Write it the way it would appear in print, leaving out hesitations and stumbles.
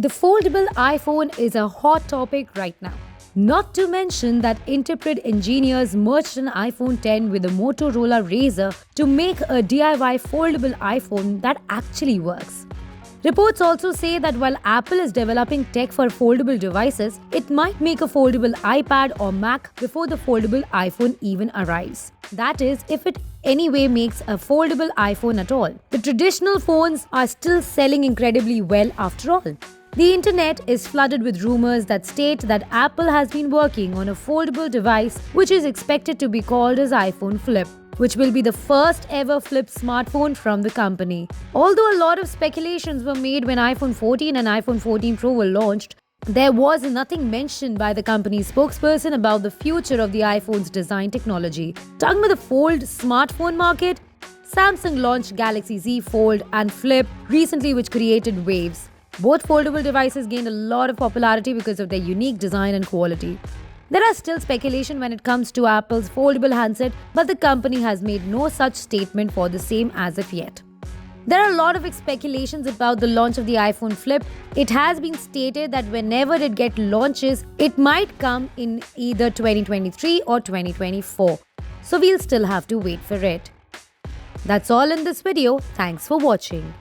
The foldable iPhone is a hot topic right now. Not to mention that intrepid engineers merged an iPhone 10 with a Motorola Razr to make a DIY foldable iPhone that actually works. Reports also say that while Apple is developing tech for foldable devices, it might make a foldable iPad or Mac before the foldable iPhone even arrives. That is, if it anyway makes a foldable iPhone at all. The traditional phones are still selling incredibly well after all. The internet is flooded with rumors that state that Apple has been working on a foldable device which is expected to be called as iPhone Flip, which will be the first ever flip smartphone from the company. Although a lot of speculations were made when iPhone 14 and iPhone 14 Pro were launched, there was nothing mentioned by the company's spokesperson about the future of the iPhone's design technology. Talking about the fold smartphone market, Samsung launched Galaxy Z Fold and Flip recently, which created waves. Both foldable devices gained a lot of popularity because of their unique design and quality. There are still speculation when it comes to Apple's foldable handset, but the company has made no such statement for the same as of yet. There are a lot of speculations about the launch of the iPhone Flip. It has been stated that whenever it gets launches, it might come in either 2023 or 2024. So we'll still have to wait for it. That's all in this video. Thanks for watching.